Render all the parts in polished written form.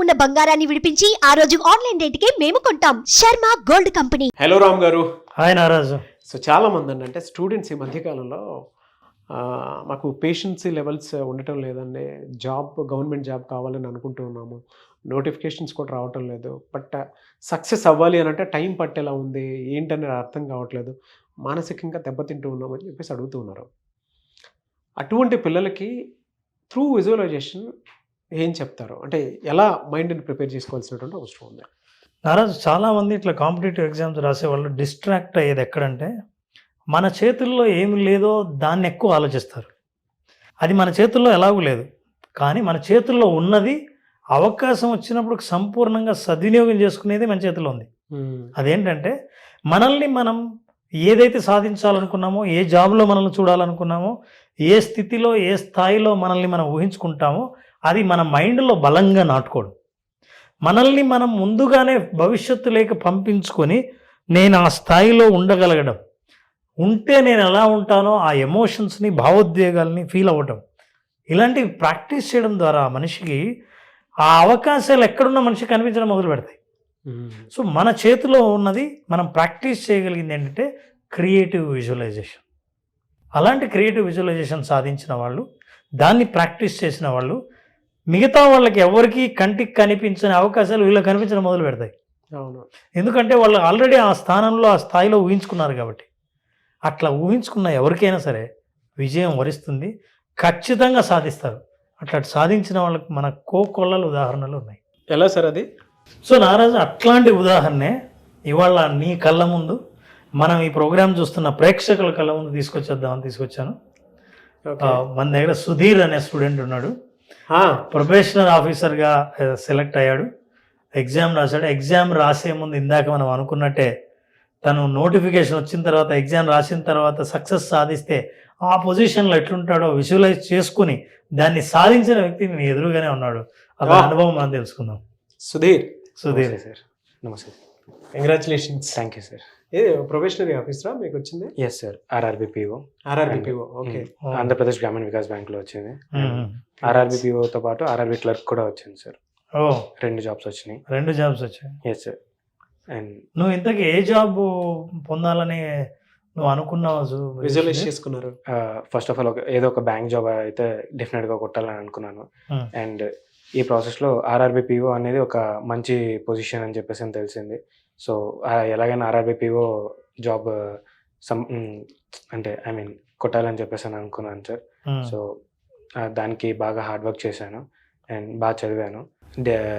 ఉన్న బంగారాన్ని విడిపించి ఆ రోజు ఆన్లైన్ రేటుకే మేము కొంటాం. Sharma gold company. Hello Ram గారు. హాయ్ నారాజు. సో చాలా మంది అంటే స్టూడెంట్స్ ఈ మధ్యకాలంలో మాకు పేషెన్సీ లెవెల్స్ ఉండటం లేదండి, గవర్నమెంట్ జాబ్ కావాలని అనుకుంటూ ఉన్నాము, నోటిఫికేషన్స్ కూడా రావటం లేదు, బట్ సక్సెస్ అవ్వాలి అని అంటే టైం పట్టేలా ఉంది, ఏంటనేది అర్థం కావట్లేదు, మానసికంగా దెబ్బతింటూ ఉన్నామని చెప్పేసి అడుగుతూ ఉన్నారు. అటువంటి పిల్లలకి త్రూ విజువలైజేషన్ ఏం చెప్తారు? అంటే ఎలా మైండ్ని ప్రిపేర్ చేసుకోవాల్సినటువంటి అవసరం ఉంది? నారాజు, చాలామంది ఇట్లా కాంపిటేటివ్ ఎగ్జామ్స్ రాసే వాళ్ళు డిస్ట్రాక్ట్ అయ్యేది ఎక్కడంటే, మన చేతుల్లో ఏమి లేదో దాన్ని ఎక్కువ ఆలోచిస్తారు. అది మన చేతుల్లో ఎలాగూ లేదు, కానీ మన చేతుల్లో ఉన్నది అవకాశం వచ్చినప్పుడు సంపూర్ణంగా సద్వినియోగం చేసుకునేది మన చేతిలో ఉంది. అదేంటంటే, మనల్ని మనం ఏదైతే సాధించాలనుకున్నామో, ఏ జాబ్లో మనల్ని చూడాలనుకున్నామో, ఏ స్థితిలో ఏ స్థాయిలో మనల్ని మనం ఊహించుకుంటామో అది మన మైండ్లో బలంగా నాటుకోవడం. మనల్ని మనం ముందుగానే భవిష్యత్తు లేక పంపించుకొని నేను ఆ స్థాయిలో ఉండగలగడం, ఉంటే నేను ఎలా ఉంటానో ఆ ఎమోషన్స్ని భావోద్వేగాల్ని ఫీల్ అవ్వటం, ఇలాంటివి ప్రాక్టీస్ చేయడం ద్వారా మనిషికి ఆ అవకాశాలు ఎక్కడున్న మనిషికి కనిపించడం మొదలు పెడతాయి. సో మన చేతిలో ఉన్నది మనం ప్రాక్టీస్ చేయగలిగింది ఏంటంటే క్రియేటివ్ విజువలైజేషన్. అలాంటి క్రియేటివ్ విజువలైజేషన్ సాధించిన వాళ్ళు, దాన్ని ప్రాక్టీస్ చేసిన వాళ్ళు, మిగతా వాళ్ళకి ఎవరికి కంటికి కనిపించని అవకాశాలు వీళ్ళకి కనిపించడం మొదలు పెడతాయి. అవును, ఎందుకంటే ఎందుకంటే వాళ్ళు ఆల్రెడీ ఆ స్థానంలో ఆ స్థాయిలో ఊహించుకున్నారు కాబట్టి. అట్లా ఊహించుకున్న ఎవరికైనా సరే విజయం వరిస్తుంది, ఖచ్చితంగా సాధిస్తారు. అట్లా సాధించిన వాళ్ళకి మన కోకొల్లలు ఉదాహరణలు ఉన్నాయి. ఎలా సార్ అది? సో నారాజు, అట్లాంటి ఉదాహరణే ఇవాళ నీ కళ్ళ ముందు, మనం ఈ ప్రోగ్రాం చూస్తున్న ప్రేక్షకుల కళ్ళ ముందు తీసుకొచ్చాను. మన దగ్గర సుధీర్ అనే స్టూడెంట్ ఉన్నాడు. ప్రొఫెషనల్ ఆఫీసర్గా సెలెక్ట్ అయ్యాడు, ఎగ్జామ్ రాశాడు. ఎగ్జామ్ రాసే ముందు ఇందాక మనం అనుకున్నట్టే తను నోటిఫికేషన్ వచ్చిన తర్వాత, ఎగ్జామ్ రాసిన తర్వాత సక్సెస్ సాధిస్తే ఆ పొజిషన్లో ఎట్లుంటాడో విజువలైజ్ చేసుకుని దాన్ని సాధించిన వ్యక్తి నేను ఎదురుగానే ఉన్నాడు. అతని అనుభవం మనం తెలుసుకుందాం. సుధీర్ సార్, నమస్తే. కంగ్రాచులేషన్స్. Thank you sir. ఏ ప్రొఫెషనల్ ఆఫీసరా మీకు వచ్చింది? Yes sir, RRB PO. Okay. Andhra Pradesh Grameena Vikas బ్యాంక్లో వచ్చింది. ఆర్ఆర్బిపిఓతో పాటు ఆర్ఆర్బి క్లర్క్ కూడా వచ్చింది సార్. 2 జాబ్స్ వచ్చినాయి. 2 జాబ్స్ వచ్చాయి. Yes sir. అండ్ నువ్వు ఇంతకీ ఏ జాబ్ పొందాలని నువ్వు అనుకున్నావు? విజువలైజ్ చేసుకున్నారు? ఫస్ట్ ఆఫ్ ఆల్ ఏదో ఒక బ్యాంక్ జాబ్ అయితే డెఫినెట్గా కొట్టాలని అనుకున్నాను. అండ్ ఈ ప్రాసెస్లో ఆర్ఆర్బిపిఓ అనేది ఒక మంచి పొజిషన్ అని చెప్పేసి అని తెలిసింది. సో ఎలాగైనా ఆర్ఆర్బిపిఓ జాబ్ అంటే కొట్టాలని చెప్పేసి అని అనుకున్నాను సార్. సో దానికి బాగా హార్డ్ వర్క్ చేశాను అండ్ బాగా చదివాను.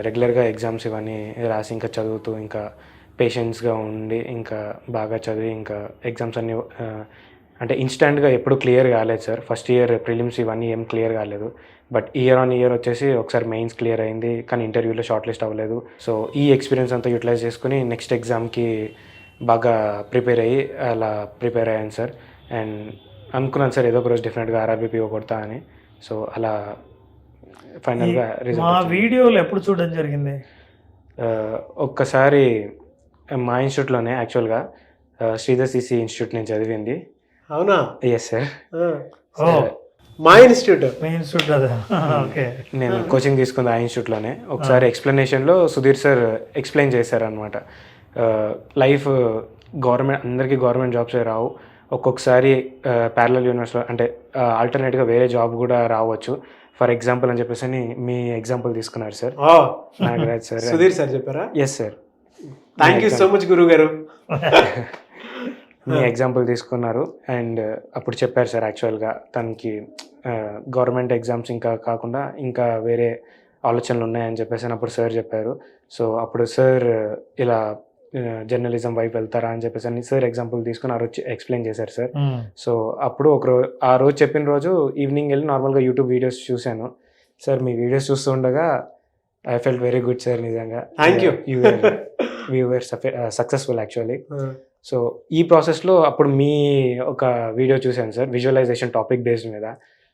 రెగ్యులర్గా ఎగ్జామ్స్ ఇవన్నీ రాసి ఇంకా చదువుతూ ఇంకా పేషెన్స్గా ఉండి ఇంకా బాగా చదివి ఇంకా ఎగ్జామ్స్ అన్నీ అంటే ఇన్స్టెంట్గా ఎప్పుడు క్లియర్ కాలేదు సార్. ఫస్ట్ ఇయర్ ప్రిలిమ్స్ ఇవన్నీ ఏం క్లియర్ కాలేదు, బట్ ఇయర్ ఆన్ ఇయర్ వచ్చేసి ఒకసారి మెయిన్స్ క్లియర్ అయింది, కానీ ఇంటర్వ్యూలో షార్ట్ లిస్ట్ అవ్వలేదు. సో ఈ ఎక్స్పీరియన్స్ అంతా యూటిలైజ్ చేసుకుని నెక్స్ట్ ఎగ్జామ్కి బాగా ప్రిపేర్ అయ్యాను సార్. అండ్ అనుకున్నాను సార్ ఏదో ఒక రోజు డెఫినెట్గా ఆర్ఆర్బిపిఓ కొడతా అని. సో అలా ఫైనల్గా మా వీడియోలు ఎప్పుడు చూడడం జరిగింది? ఒక్కసారి మా ఇన్స్టిట్యూట్లోనే యాక్చువల్గా శ్రీధర్ సిసి ఇన్స్టిట్యూట్ నేను చదివింది. అవునా? Yes sir. మా ఇన్స్టిట్యూట్ అదే. ఓకే. నేను కోచింగ్ తీసుకుంది ఆ ఇన్స్టిట్యూట్లోనే. ఒకసారి ఎక్స్ప్లెనేషన్లో సుధీర్ సార్ ఎక్స్ప్లెయిన్ చేశారనమాట, లైఫ్ అందరికీ గవర్నమెంట్ జాబ్సే రావు, ఒక్కొక్కసారి ప్యారలల్ యూనివర్సిటీలో అంటే ఆల్టర్నేట్గా వేరే జాబ్ కూడా రావచ్చు, ఫర్ ఎగ్జాంపుల్ అని చెప్పేసి మీ ఎగ్జాంపుల్ తీసుకున్నారు sir. Nagaraj sir. Sudheer sir చెప్పారా? Yes sir. Thank you so much గురువు గారు. మీ ఎగ్జాంపుల్ తీసుకున్నారు అండ్ అప్పుడు చెప్పారు సార్ యాక్చువల్గా తనకి గవర్నమెంట్ ఎగ్జామ్స్ ఇంకా కాకుండా ఇంకా వేరే ఆలోచనలు ఉన్నాయని చెప్పేసి అప్పుడు సార్ చెప్పారు. సో అప్పుడు సార్ ఇలా జర్నలిజం వైపు వెళ్తారా అని చెప్పేసి అని సార్ ఎగ్జాంపుల్ తీసుకుని ఆ రోజు ఎక్స్ప్లెయిన్ చేశారు సార్. సో అప్పుడు ఆ రోజు చెప్పిన రోజు ఈవినింగ్ వెళ్ళి నార్మల్గా యూట్యూబ్ వీడియోస్ చూశాను సార్. మీ వీడియోస్ చూస్తూ ఉండగా I felt very good sir. నిజంగా thank you. You were successful actually. So ఈ ప్రాసెస్లో అప్పుడు మీ ఒక వీడియో చూశాను సార్, విజువలైజేషన్ టాపిక్ బేస్డ్ మీద.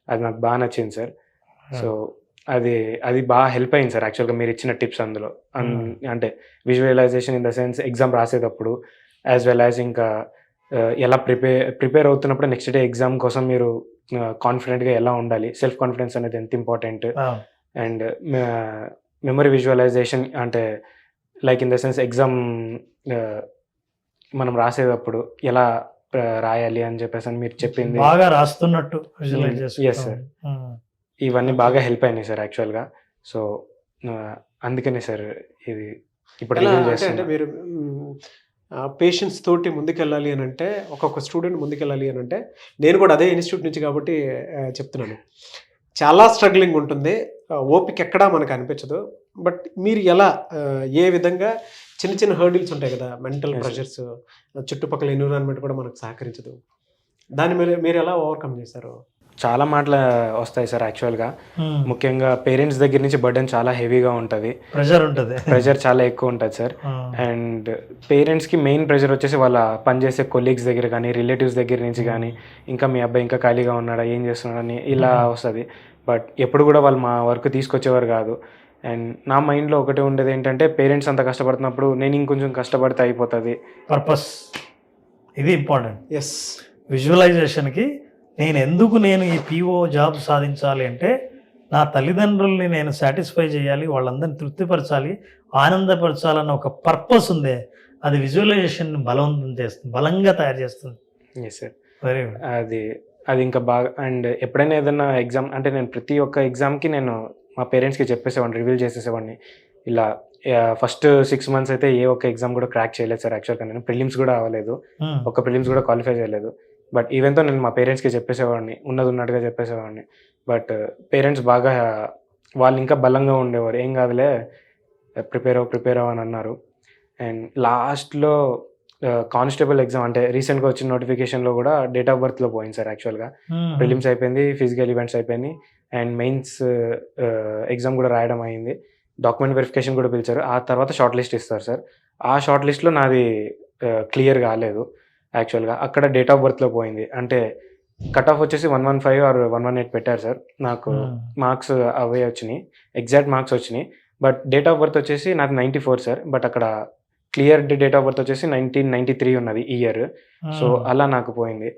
అది నాకు బాగా నచ్చింది సార్. సో అది బాగా హెల్ప్ అయింది సార్ యాక్చువల్గా మీరు ఇచ్చిన టిప్స్ అందులో. అంటే visualization in the sense exam రాసేటప్పుడు యాజ్ వెల్ యాజ్ ఇంకా ఎలా ప్రిపేర్ అవుతున్నప్పుడు నెక్స్ట్ డే ఎగ్జామ్ కోసం మీరు కాన్ఫిడెంట్గా ఎలా ఉండాలి, సెల్ఫ్ కాన్ఫిడెన్స్ అనేది ఎంత ఇంపార్టెంట్, అండ్ మెమరీ విజువలైజేషన్ అంటే like in the sense exam మనం రాసేటప్పుడు ఎలా రాయాలి అని చెప్పేసి అని మీరు చెప్పింది బాగా రాస్తున్నట్టు విజువలైజ్ Yes, చేసుకుంటాం. sir. ఇవన్నీ బాగా హెల్ప్ అయినాయి సార్ యాక్చువల్గా. సో అందుకనే సార్ ఇది ఇప్పుడు ఎలా రివ్యూ అంటే చేస్తున్నా. మీరు పేషెంట్స్ తోటి ముందుకెళ్ళాలి అని అంటే ఒక్కొక్క స్టూడెంట్ ముందుకెళ్ళాలి అని అంటే నేను కూడా అదే ఇన్స్టిట్యూట్ నుంచి కాబట్టి చెప్తున్నాను. చాలా స్ట్రగ్లింగ్ ఉంటుంది, ఓపిక ఎక్కడా మనకు అనిపించదు. బట్ మీరు ఎలా ఏ విధంగా చిన్న చిన్న హర్డిల్స్ ఉంటాయి కదా, మెంటల్ Yes, sir. ప్రెషర్స్, చుట్టుపక్కల ఎన్విరాన్మెంట్ కూడా మనకు సహకరించదు, దాన్ని మీరు ఎలా ఓవర్కమ్ చేశారు? చాలా మాటలు వస్తాయి సార్ యాక్చువల్గా. ముఖ్యంగా పేరెంట్స్ దగ్గర నుంచి బర్డెన్ చాలా హెవీగా ఉంటుంది, ప్రెషర్ ఉంటుంది. ప్రెషర్ చాలా ఎక్కువ ఉంటుంది సార్. అండ్ పేరెంట్స్కి మెయిన్ ప్రెషర్ వచ్చేసి వాళ్ళ పనిచేసే కొలీగ్స్ దగ్గర కానీ రిలేటివ్స్ దగ్గర నుంచి కానీ, ఇంకా మీ అబ్బాయి ఇంకా ఖాళీగా ఉన్నాడా, ఏం చేస్తున్నాడని ఇలా వస్తుంది. బట్ ఎప్పుడు కూడా వాళ్ళు మా వర్క్ తీసుకొచ్చేవారు కాదు. అండ్ నా మైండ్లో ఒకటే ఉండేది ఏంటంటే, పేరెంట్స్ అంత కష్టపడుతున్నప్పుడు నేను ఇంకొంచెం కష్టపడితే అయిపోతుంది. పర్పస్ ఇది ఇంపార్టెంట్. ఎస్, విజువలైజేషన్కి నేను ఈ పిఓ జాబ్ సాధించాలి అంటే నా తల్లిదండ్రుల్ని నేను సాటిస్ఫై చేయాలి, వాళ్ళందరినీ తృప్తిపరచాలి, ఆనందపరచాలన్న ఒక పర్పస్ ఉందే, అది విజువలైజేషన్ బలవంతం చేస్తుంది, బలంగా తయారు చేస్తుంది. Yes sir. Very good. అది ఇంకా బాగా. అండ్ ఎప్పుడైనా ఏదైనా ఎగ్జామ్ అంటే నేను ప్రతి ఒక్క ఎగ్జామ్కి నేను మా పేరెంట్స్కి చెప్పేసేవాడిని, రివీల్ చేసేసేవాడిని. ఇలా ఫస్ట్ 6 months అయితే ఏ ఒక్క ఎగ్జామ్ కూడా క్రాక్ చేయలేదు సార్ యాక్చువల్గా. నేను ప్రిలిమ్స్ కూడా అవ్వలేదు, ఒక ప్రిలిమ్స్ కూడా క్వాలిఫై చేయలేదు. బట్ ఈవెన్తో నేను మా పేరెంట్స్కి చెప్పేసేవాడిని, ఉన్నట్టుగా చెప్పేసేవాడిని. బట్ పేరెంట్స్ బాగా వాళ్ళు ఇంకా బలంగా ఉండేవారు, ఏం కాదులే ప్రిపేర్ అవ్వ అని అన్నారు. అండ్ లాస్ట్లో కానిస్టేబుల్ ఎగ్జామ్ అంటే రీసెంట్గా వచ్చిన నోటిఫికేషన్లో కూడా డేట్ ఆఫ్ బర్త్లో పోయింది సార్ యాక్చువల్గా. ప్రిలిమ్స్ అయిపోయింది, ఫిజికల్ ఈవెంట్స్ అయిపోయింది, అండ్ మెయిన్స్ ఎగ్జామ్ కూడా రాయడం అయింది. డాక్యుమెంట్ వెరిఫికేషన్ కూడా పిలిచారు. ఆ తర్వాత షార్ట్ లిస్ట్ ఇస్తారు సార్. ఆ షార్ట్ లిస్ట్లో నాది క్లియర్ కాలేదు యాక్చువల్గా. అక్కడ డేట్ ఆఫ్ బర్త్లో పోయింది. అంటే కట్ ఆఫ్ వచ్చేసి 115 or 118 పెట్టారు సార్. నాకు మార్క్స్ అవే వచ్చినాయి, ఎగ్జాక్ట్ మార్క్స్ వచ్చినాయి. బట్ డేట్ ఆఫ్ బర్త్ వచ్చేసి నాది 94 సార్. బట్ అక్కడ క్లియర్ డేట్ ఆఫ్ బర్త్ వచ్చేసి 1993 ఉన్నది ఇయర్. సో అలా నాకు పోయింది.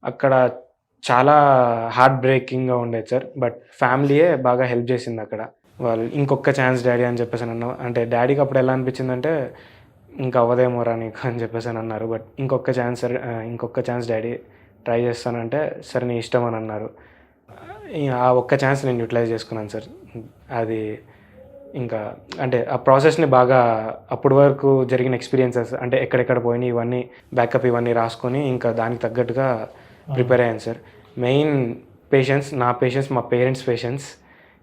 అక్కడ చాలా హార్ట్ బ్రేకింగ్గా ఉండేది సార్. బట్ ఫ్యామిలీయే బాగా హెల్ప్ చేసింది అక్కడ. వాళ్ళు ఇంకొక ఛాన్స్ డాడీ అని చెప్పేసి అన్నా. అంటే డాడీకి అప్పుడు ఎలా అనిపించిందంటే, ఇంకా అవ్వదేమోరా నీకు అని చెప్పేసి అని అన్నారు. బట్ ఇంకొక ఛాన్స్ డాడీ ట్రై చేస్తానంటే, సరే నీ ఇష్టం అని అన్నారు. ఆ ఒక్క ఛాన్స్ నేను యూటిలైజ్ చేసుకున్నాను సార్. అది ఇంకా అంటే ఆ ప్రాసెస్ని బాగా అప్పటి వరకు జరిగిన ఎక్స్పీరియన్సెస్ అంటే ఎక్కడెక్కడ పోయినాయి ఇవన్నీ బ్యాకప్ ఇవన్నీ రాసుకొని ఇంకా దానికి తగ్గట్టుగా ప్రిపేర్ అయ్యాను సార్. మెయిన్ పేషెన్స్, నా పేషెన్స్, మా పేరెంట్స్ పేషెన్స్,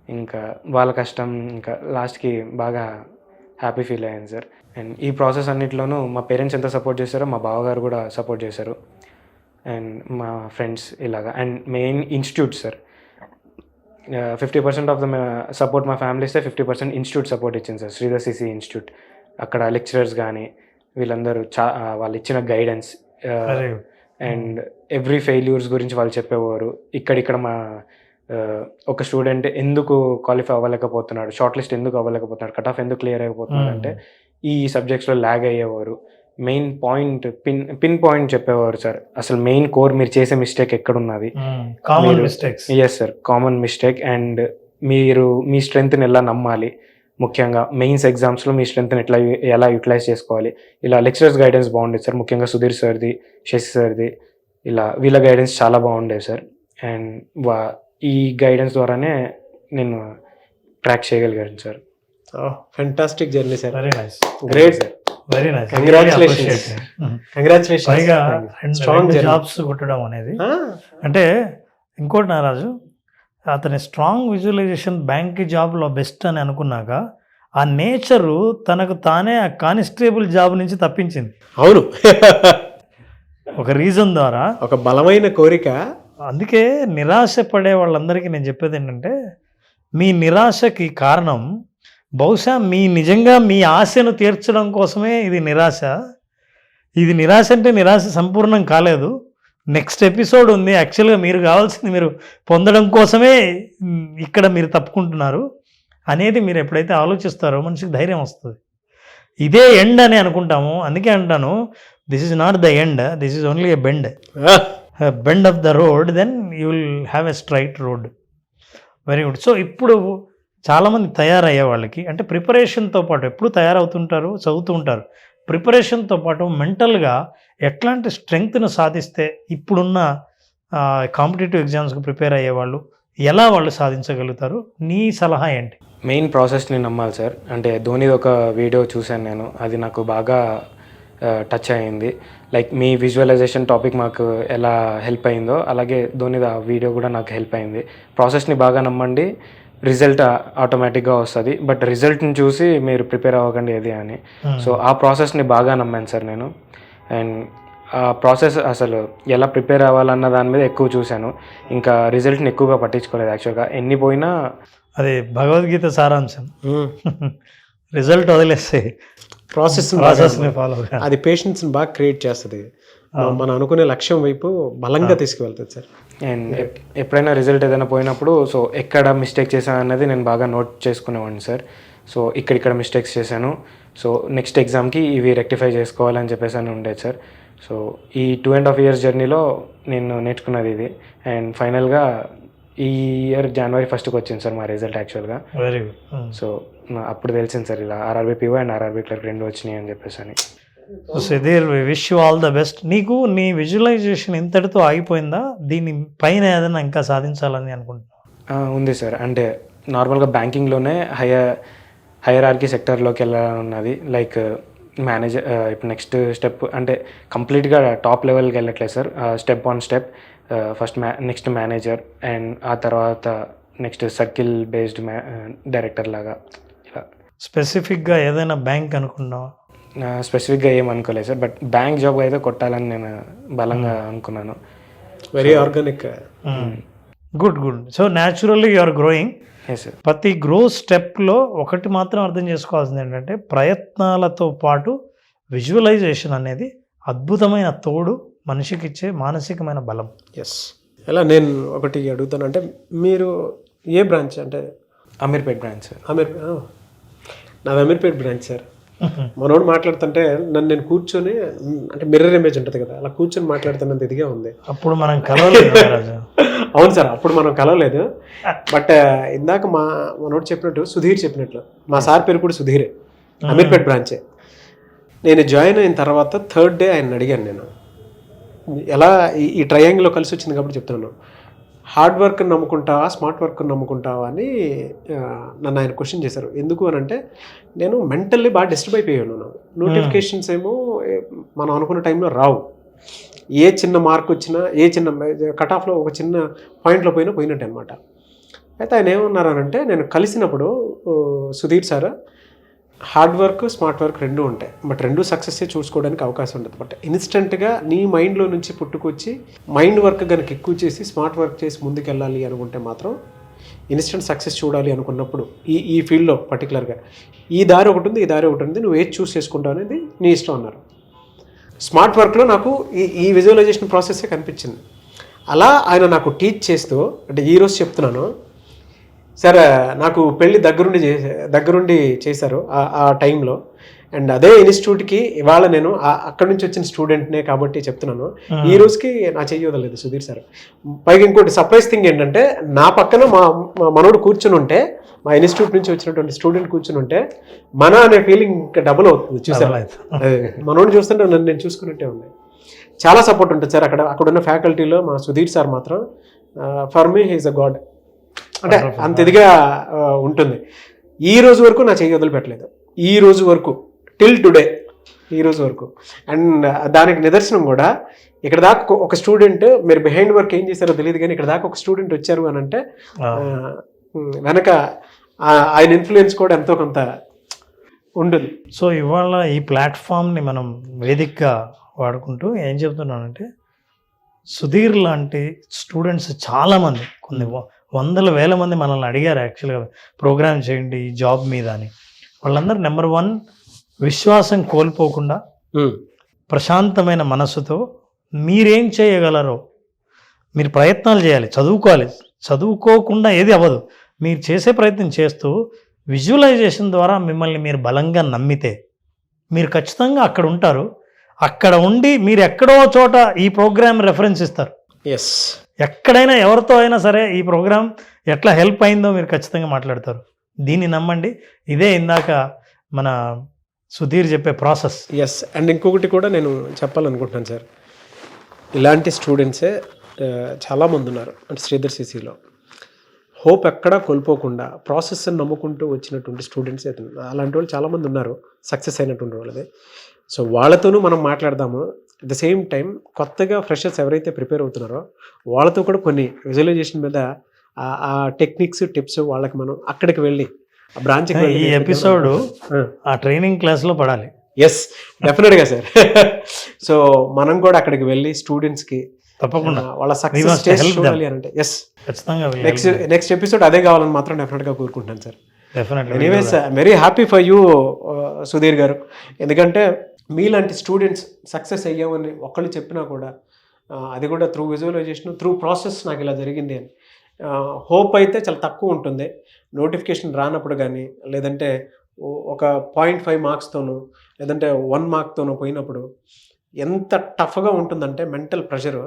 ఇంకా వాళ్ళ కష్టం, ఇంకా లాస్ట్కి బాగా హ్యాపీ ఫీల్ అయ్యాను సార్. అండ్ ఈ ప్రాసెస్ అన్నింటిలోనూ మా పేరెంట్స్ ఎంత సపోర్ట్ చేశారో మా బావగారు కూడా సపోర్ట్ చేశారు, అండ్ మా ఫ్రెండ్స్ ఇలాగా. And main institute sir, 50% of the support మా ఫ్యామిలీ ఇస్తే 50% ఇన్స్టిట్యూట్ సపోర్ట్ ఇచ్చింది సార్. Sridhar CC institute. అక్కడ లెక్చరర్స్ కానీ వీళ్ళందరూ వాళ్ళు ఇచ్చిన గైడెన్స్ అండ్ ఎవ్రీ ఫెయిల్యూర్స్ గురించి వాళ్ళు చెప్పేవారు. ఇక్కడ మా ఒక స్టూడెంట్ ఎందుకు క్వాలిఫై అవ్వలేకపోతున్నాడు, షార్ట్ లిస్ట్ ఎందుకు అవ్వలేకపోతున్నాడు, కట్ ఆఫ్ ఎందుకు క్లియర్ అయిపోతున్నాడు అంటే ఈ సబ్జెక్ట్స్లో ల్యాగ్ అయ్యేవారు. మెయిన్ పాయింట్ పిన్ పాయింట్ చెప్పేవారు సార్. అసలు మెయిన్ కోర్ మీరు చేసే మిస్టేక్ ఎక్కడున్నది. Yes sir, common mistake. And మీరు మీ స్ట్రెంగ్త్ని ఎలా నమ్మాలి, ముఖ్యంగా మెయిన్స్ ఎగ్జామ్స్లో మీ స్ట్రెంగ్త్ని ఎలా యూటిలైజ్ చేసుకోవాలి. ఇలా లెక్చరర్స్ గైడెన్స్ బాగుండేది సార్. ముఖ్యంగా సుధీర్ సార్ది, శశి సార్ది, ఇలా వీళ్ళ గైడెన్స్ చాలా బాగుండేది సార్. అండ్ ఈ గైడెన్స్ ద్వారానే నేను ట్రాక్ చేయగలిగాను sir. Fantastic journey sir. Very nice, great sir. Very nice. Congratulations. పైగా స్ట్రాంగ్ జాబ్స్ కొట్టడం అనేది అంటే ఇంకోటి నారాజు, అతని స్ట్రాంగ్ విజువలైజేషన్ బ్యాంక్ జాబ్లో బెస్ట్ అని అనుకున్నాక ఆ నేచరు తనకు తానే ఆ కానిస్టేబుల్ జాబ్ నుంచి తప్పించింది. అవును, ఒక రీజన్ ద్వారా, ఒక బలమైన కోరిక. అందుకే నిరాశ పడే వాళ్ళందరికీ నేను చెప్పేది ఏంటంటే, మీ నిరాశకి కారణం బహుశా నిజంగా మీ ఆశను తీర్చడం కోసమే ఇది నిరాశ. ఇది నిరాశ అంటే నిరాశ సంపూర్ణం కాలేదు, నెక్స్ట్ ఎపిసోడ్ ఉంది. యాక్చువల్గా మీరు కావాల్సింది మీరు పొందడం కోసమే ఇక్కడ మీరు తప్పుకుంటున్నారు అనేది మీరు ఎప్పుడైతే ఆలోచిస్తారో మనిషికి ధైర్యం వస్తుంది. ఇదే ఎండ్ అని అనుకుంటాము. అందుకే అంటాను, this is not the end, this is only a bend of the road, then you will have a straight road. Very good. So ఇప్పుడు చాలామంది తయారయ్యే వాళ్ళకి అంటే ప్రిపరేషన్తో పాటు ఎప్పుడు తయారవుతుంటారు, చదువుతూ ఉంటారు. ప్రిపరేషన్తో పాటు మెంటల్గా ఎట్లాంటి స్ట్రెంగ్త్ను సాధిస్తే ఇప్పుడున్న కాంపిటేటివ్ ఎగ్జామ్స్కి ప్రిపేర్ అయ్యేవాళ్ళు ఎలా వాళ్ళు సాధించగలుగుతారు? నీ సలహా ఏంటి? మెయిన్ ప్రాసెస్ని నమ్మాలి సార్. అంటే ధోనిది ఒక వీడియో చూశాను నేను, అది నాకు బాగా టచ్ అయ్యింది. లైక్ మీ విజువలైజేషన్ టాపిక్ మాకు ఎలా హెల్ప్ అయిందో అలాగే ధోనిది ఆ వీడియో కూడా నాకు హెల్ప్ అయింది. ప్రాసెస్ని బాగా నమ్మండి, రిజల్ట్ ఆటోమేటిక్గా వస్తుంది. బట్ రిజల్ట్ని చూసి మీరు ప్రిపేర్ అవ్వకండి ఏది అని. సో ఆ ప్రాసెస్ని బాగా నమ్మాను సార్ నేను. అండ్ ఆ ప్రాసెస్ అసలు ఎలా ప్రిపేర్ అవ్వాలన్న దాని మీద ఎక్కువ చూశాను. ఇంకా రిజల్ట్ని ఎక్కువగా పట్టించుకోలేదు యాక్చువల్గా. ఎన్ని పోయినా అది భగవద్గీత సారాంశం. రిజల్ట్ వదిలేస్తే ప్రాసెస్ని ఫాలో అది పేషెన్స్ని బాగా క్రియేట్ చేస్తుంది, మనం అనుకునే లక్ష్యం వైపు బలంగా తీసుకువెళ్తుంది సార్. అండ్ ఎప్పుడైనా రిజల్ట్ ఏదైనా పోయినప్పుడు సో ఎక్కడ మిస్టేక్ చేశాను అన్నది నేను బాగా నోట్ చేసుకునేవాడిని సార్. సో ఇక్కడిక్కడ మిస్టేక్స్ చేశాను, సో నెక్స్ట్ ఎగ్జామ్కి ఇవి రెక్టిఫై చేసుకోవాలని చెప్పేసి అని ఉండేది సార్. సో ఈ 2.5 years జర్నీలో నేను నేర్చుకున్నది ఇది. అండ్ ఫైనల్గా ఈ ఇయర్ January 1st వచ్చింది సార్ మా రిజల్ట్ యాక్చువల్గా. Very good. సో అప్పుడు తెలిసింది సార్ ఇలా RRB PO and RRB clerk 2 వచ్చినాయి అని చెప్పేసి అని. Sudheer, wish you all the best. నీకు నీ విజువలైజేషన్ ఇంతటితో ఆగిపోయిందా? దీని పైన ఏదైనా ఇంకా సాధించాలని అనుకుంటున్నా? ఉంది సార్. అంటే నార్మల్గా బ్యాంకింగ్లోనే హైరార్కీ సెక్టర్లోకి వెళ్ళాలని ఉన్నది. లైక్ మేనేజర్ ఇప్పుడు నెక్స్ట్ స్టెప్ అంటే కంప్లీట్గా టాప్ లెవెల్కి వెళ్ళట్లేదు sir. Step on step first next manager and ఆ తర్వాత నెక్స్ట్ సర్కిల్ బేస్డ్ డైరెక్టర్ లాగా ఇలా. స్పెసిఫిక్గా ఏదైనా బ్యాంక్ అనుకున్నావా? స్పెసిఫిక్గా ఏం అనుకోలేదు సార్, బట్ బ్యాంక్ జాబ్ అయితే కొట్టాలని నేను బలంగా అనుకున్నాను. Very organic. Good good. So naturally you are growing. Yes sir. ప్రతి గ్రో స్టెప్లో ఒకటి మాత్రం అర్థం చేసుకోవాల్సింది ఏంటంటే ప్రయత్నాలతో పాటు విజువలైజేషన్ అనేది అద్భుతమైన తోడు, మనిషికి ఇచ్చే మానసికమైన బలం. ఎస్. ఎలా నేను ఒకటి అడుగుతానంటే మీరు ఏ బ్రాంచ్? అంటే అమీర్పేట్ బ్రాంచ్ సార్. నాది అమీర్పేట్ బ్రాంచ్ సార్. మనోడు మాట్లాడుతుంటే నేను కూర్చొని అంటే మిర్రర్ ఇమేజ్ ఉంటుంది కదా, అలా కూర్చొని మాట్లాడుతున్నంత ఇదిగా ఉంది. అప్పుడు మనం కలవలేదు. అవును సార్, అప్పుడు మనం కలవలేదు. బట్ ఇందాక మనోడు చెప్పినట్టు సుధీర్ చెప్పినట్లు మా సార్ పేరు కూడా సుధీరే, అమీర్పేట్ బ్రాంచే. నేను జాయిన్ అయిన తర్వాత 3rd day ఆయన అడిగాను, నేను ఎలా ఈ ట్రయాంగిల్లో కలిసి వచ్చింది కాబట్టి చెప్తున్నాను. హార్డ్ వర్క్ నమ్ముకుంటావా స్మార్ట్ వర్క్ నమ్ముకుంటావా అని నన్ను ఆయన క్వశ్చన్ చేశారు. ఎందుకు అని అంటే నేను మెంటల్లీ బాగా డిస్టర్బ్ అయిపోయాను. నోటిఫికేషన్స్ ఏమో మనం అనుకున్న టైంలో రావు. ఏ చిన్న మార్క్ వచ్చినా, ఏ చిన్న కట్ ఆఫ్లో ఒక చిన్న పాయింట్లో పోయినట్టు అనమాట. అయితే ఆయన ఏమన్నారు అంటే, నేను కలిసినప్పుడు Sudheer sir hard work smart work రెండూ ఉంటాయి, బట్ రెండూ సక్సెస్ చూసుకోవడానికి అవకాశం ఉండదు. బట్ ఇన్స్టెంట్గా నీ మైండ్లో నుంచి పుట్టుకొచ్చి మైండ్ వర్క్ కనుక ఎక్కువ చేసి స్మార్ట్ వర్క్ చేసి ముందుకెళ్ళాలి అనుకుంటే మాత్రం ఇన్స్టెంట్ సక్సెస్ చూడాలి అనుకున్నప్పుడు ఈ ఫీల్డ్లో పర్టికులర్గా ఈ దారి ఒకటి ఉంది, ఈ దారి ఒకటి ఉంది, నువ్వు ఏది చూస్ చేసుకుంటావు అనేది నీ ఇష్టం అన్నారు. స్మార్ట్ వర్క్లో నాకు ఈ విజువలైజేషన్ ప్రాసెస్సే కనిపించింది. అలా ఆయన నాకు టీచ్ చేస్తూ, అంటే ఈరోజు చెప్తున్నాను సార్, నాకు పెళ్ళి దగ్గరుండి చేశారు ఆ టైంలో. అండ్ అదే ఇన్స్టిట్యూట్కి ఇవాళ నేను అక్కడి నుంచి వచ్చిన స్టూడెంట్నే కాబట్టి చెప్తున్నాను. ఈ రోజుకి నా చెయ్యలేదు సుధీర్ సార్. పైగా ఇంకోటి సర్ప్రైజ్ థింగ్ ఏంటంటే, నా పక్కన మా మనోడు కూర్చుని ఉంటే, మా ఇన్స్టిట్యూట్ నుంచి వచ్చినటువంటి స్టూడెంట్ కూర్చుని ఉంటే మన అనే ఫీలింగ్ ఇంకా డబుల్ అవుతుంది. చూసారు, మనోడు చూస్తుంటే నన్ను నేను చూసుకున్నట్టే ఉంది. చాలా సపోర్ట్ ఉంటుంది సార్ అక్కడ ఉన్న ఫ్యాకల్టీలో. మా సుధీర్ సార్ మాత్రం for me he is a god. అంటే అంత ఇదిగా ఉంటుంది. ఈ రోజు వరకు నా చెయ్యి వదిలిపెట్టలేదు, ఈ రోజు వరకు టిల్ టుడే, ఈ రోజు వరకు. అండ్ దానికి నిదర్శనం కూడా ఇక్కడ దాకా ఒక స్టూడెంట్, మీరు బిహైండ్ వర్క్ ఏం చేశారో తెలియదు కానీ ఇక్కడ దాకా ఒక స్టూడెంట్ వచ్చారు అని అంటే వెనక ఆయన ఇన్ఫ్లుయెన్స్ కూడా ఎంతో కొంత ఉంటుంది. సో ఇవాళ ఈ ప్లాట్ఫామ్ని మనం వేదికగా వాడుకుంటూ ఏం చెప్తున్నానంటే, సుధీర్ లాంటి స్టూడెంట్స్ చాలామంది, కొన్ని 100,000 మంది మనల్ని అడిగారు యాక్చువల్గా ప్రోగ్రామ్ చేయండి ఈ జాబ్ మీద అని. వాళ్ళందరూ నెంబర్ 1 విశ్వాసం కోల్పోకుండా ప్రశాంతమైన మనస్సుతో మీరేం చేయగలరో మీరు ప్రయత్నాలు చేయాలి, చదువుకోవాలి. చదువుకోకుండా ఏది అవ్వదు. మీరు చేసే ప్రయత్నం చేస్తూ విజువలైజేషన్ ద్వారా మిమ్మల్ని మీరు బలంగా నమ్మితే మీరు ఖచ్చితంగా అక్కడ ఉంటారు. అక్కడ ఉండి మీరు ఎక్కడో చోట ఈ ప్రోగ్రామ్ రెఫరెన్స్ ఇస్తారు. ఎస్, ఎక్కడైనా ఎవరితో అయినా సరే ఈ ప్రోగ్రామ్ ఎట్లా హెల్ప్ అయిందో మీరు ఖచ్చితంగా మాట్లాడతారు. దీన్ని నమ్మండి. ఇదే ఇందాక మన సుధీర్ చెప్పే ప్రాసెస్. ఎస్, అండ్ ఇంకొకటి కూడా నేను చెప్పాలనుకుంటున్నాను సార్, ఇలాంటి స్టూడెంట్సే చాలామంది ఉన్నారు అంటే శ్రీధర్ సిసిలో హోప్ ఎక్కడా కోల్పోకుండా ప్రాసెస్ని నమ్ముకుంటూ వచ్చినటువంటి స్టూడెంట్స్ అయితే అలాంటి వాళ్ళు చాలామంది ఉన్నారు, సక్సెస్ అయినటువంటి వాళ్ళదే. సో వాళ్ళతోనూ మనం మాట్లాడదాము. అట్ ద సేమ్ టైం కొత్తగా ఫ్రెషర్స్ ఎవరైతే ప్రిపేర్ అవుతున్నారో వాళ్ళతో కూడా కొన్ని విజువలైజేషన్ మీద ఆ టెక్నిక్స్ టిప్స్ వాళ్ళకి మనం అక్కడికి వెళ్ళి ఆ బ్రాంచ్కి ఈ ఎపిసోడ్ ఆ ట్రైనింగ్ క్లాస్లో పడాలి. ఎస్, డెఫినెట్గా సార్. సో మనం కూడా అక్కడికి వెళ్ళి స్టూడెంట్స్కి తప్పకుండా వాళ్ళ సక్సెస్ చూడాలి అంటే ఎస్ ఖచ్చితంగా నెక్స్ట్ ఎపిసోడ్ అదే కావాలని మాత్రం డెఫినెట్గా కోరుకుంటాను sir. Definitely. Anyways very happy for you Sudheer గారు, ఎందుకంటే మీలాంటి స్టూడెంట్స్ సక్సెస్ అయ్యామని ఒకళ్ళు చెప్పినా కూడా అది కూడా త్రూ విజువలైజేషన్ త్రూ ప్రాసెస్ నాకు ఇలా జరిగింది అని హోప్ అయితే చాలా తక్కువ ఉంటుంది. నోటిఫికేషన్ రానప్పుడు కానీ లేదంటే ఒక 0.5 మార్క్స్తోనూ లేదంటే 1 మార్క్తోనూ పోయినప్పుడు ఎంత టఫ్గా ఉంటుందంటే మెంటల్ ప్రెషర్.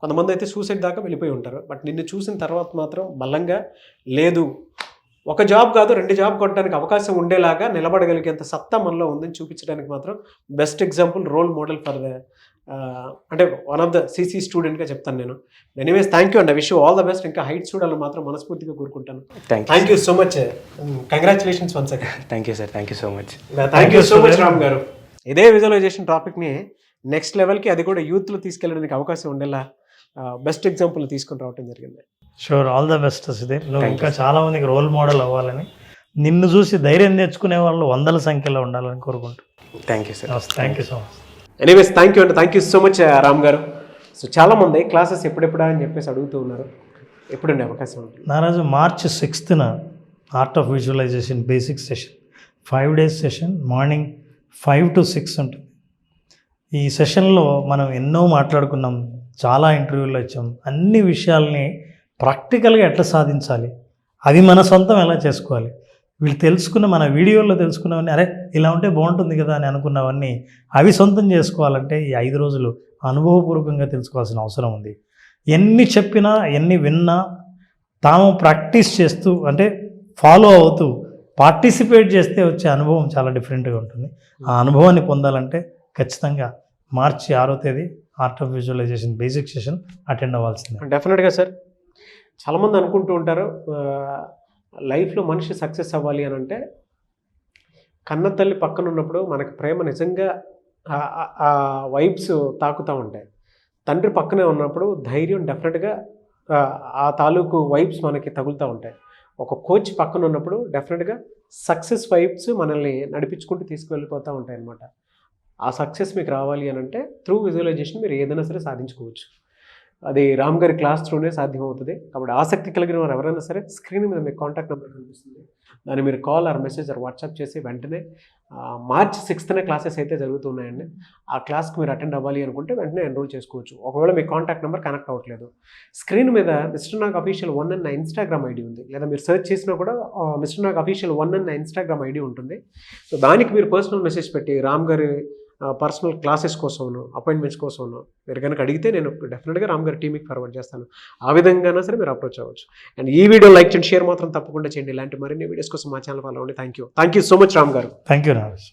కొంతమంది అయితే సూసైడ్ దాకా వెళ్ళిపోయి ఉంటారు. బట్ నిన్ను చూసిన తర్వాత మాత్రం బలంగా లేదు, ఒక జాబ్ కాదు 2 జాబ్ కొట్టడానికి అవకాశం ఉండేలాగా నిలబడగలిగేంత సత్తా మనలో ఉందని చూపించడానికి మాత్రం best example, role model for the అంటే వన్ ఆఫ్ ద సిసి స్టూడెంట్గా చెప్తాను నేను. Anyways thank you and I wish you all the best. ఇంకా హైట్స్ చూడాలని మాత్రం మనస్ఫూర్తిగా కోరుకుంటాను. Thank you so much, congratulations once again. Thank you sir, thank you so much. Thank you so much Ram garu. ఇదే visualisation టాపిక్ని నెక్స్ట్ లెవెల్కి అది కూడా యూత్లో తీసుకెళ్ళడానికి అవకాశం ఉండేలా బెస్ట్ ఎగ్జాంపుల్ తీసుకొని రావడం జరిగింది. Sure, all the best Sudheer. నువ్వు ఇంకా చాలా మందికి రోల్ మోడల్ అవ్వాలని, నిన్ను చూసి ధైర్యం తెచ్చుకునే వాళ్ళు వందల సంఖ్యలో ఉండాలని కోరుకుంటూ. Thank you sir. Thank you so much. Anyways thank you అండి, thank you so much Ram గారు. సో చాలామంది క్లాసెస్ ఎప్పుడెప్పుడా అని చెప్పేసి అడుగుతూ ఉన్నారు, ఎప్పుడండి అవకాశం ఉంటుంది? నారాజు మార్చి 6th art of visualization basic session 5 days session, morning 5 to 6 ఉంటుంది. ఈ సెషన్లో మనం ఎన్నో మాట్లాడుకున్నాం, చాలా ఇంటర్వ్యూలు వచ్చాం, అన్ని విషయాల్ని ప్రాక్టికల్గా ఎట్లా సాధించాలి, అవి మన సొంతం ఎలా చేసుకోవాలి, వీళ్ళు తెలుసుకున్న మన వీడియోలో తెలుసుకున్నవన్నీ అరే ఇలా ఉంటే బాగుంటుంది కదా అని అనుకున్నవన్నీ అవి సొంతం చేసుకోవాలంటే ఈ 5 రోజులు అనుభవపూర్వకంగా తెలుసుకోవాల్సిన అవసరం ఉంది. ఎన్ని చెప్పినా ఎన్ని విన్నా తాము ప్రాక్టీస్ చేస్తూ అంటే ఫాలో అవుతూ పార్టిసిపేట్ చేస్తే వచ్చే అనుభవం చాలా డిఫరెంట్గా ఉంటుంది. ఆ అనుభవాన్ని పొందాలంటే ఖచ్చితంగా మార్చి 6వ తేదీ art of visualization basic session attend అవ్వాల్సిందే. డెఫినెట్గా సార్. చాలామంది అనుకుంటూ ఉంటారు లైఫ్లో మనిషి సక్సెస్ అవ్వాలి అని అంటే కన్న తల్లి పక్కన ఉన్నప్పుడు మనకి ప్రేమ నిజంగా ఆ వైబ్స్ తాకుతూ ఉంటాయి. తండ్రి పక్కనే ఉన్నప్పుడు ధైర్యం డెఫినెట్గా ఆ తాలూకు వైబ్స్ మనకి తగులుతూ ఉంటాయి. ఒక కోచ్ పక్కన ఉన్నప్పుడు డెఫినెట్గా సక్సెస్ వైబ్స్ మనల్ని నడిపించుకుంటూ తీసుకువెళ్ళిపోతూ ఉంటాయి అన్నమాట. ఆ సక్సెస్ మీకు రావాలి అని అంటే త్రూ విజువలైజేషన్ మీరు ఏదైనా సరే సాధించుకోవచ్చు. అది రామ్ గారి క్లాస్ త్రూనే సాధ్యమవుతుంది. కాబట్టి ఆసక్తి కలిగిన వారు ఎవరైనా సరే స్క్రీన్ మీద మీకు కాంటాక్ట్ నెంబర్ కనిపిస్తుంది, దాన్ని మీరు call or message or WhatsApp చేసి వెంటనే మార్చి 6th క్లాసెస్ అయితే జరుగుతున్నాయండి. ఆ క్లాస్కి మీరు అటెండ్ అవ్వాలి అనుకుంటే వెంటనే ఎన్రోల్ చేసుకోవచ్చు. ఒకవేళ మీ కాంటాక్ట్ నెంబర్ కనెక్ట్ అవ్వట్లేదు, స్క్రీన్ మీద మిస్టర్ నాగ్ అఫీషియల్ 1 అని నా ఇన్స్టాగ్రామ్ ఐడి ఉంది, లేదా మీరు సెర్చ్ చేసినా కూడా మిస్టర్ నాగ్ అఫీషియల్ 1 అని నా ఇన్స్టాగ్రామ్ ఐడి ఉంటుంది. సో దానికి మీరు పర్సనల్ మెసేజ్ పెట్టి రామ్ గారి పర్సనల్ క్లాసెస్ కోసము అపాయింట్మెంట్స్ కోసము మీరు కనుక అడిగితే నేను డెఫినెట్గా రామ్ గారి టీమ్కి ఫార్వర్డ్ చేస్తాను. ఆ విధంగానే సరే మీరు అప్రోచ్ అవ్వచ్చు. అండ్ ఈ వీడియో లైక్ చేయండి, షేర్ మాత్రం తప్పకుండా చేయండి. ఇలాంటి మరిన్ని వీడియోస్ కోసం మా ఛానల్ ఫాలో అవ్వండి. Thank you so much Ram గారు. Thank you Raj.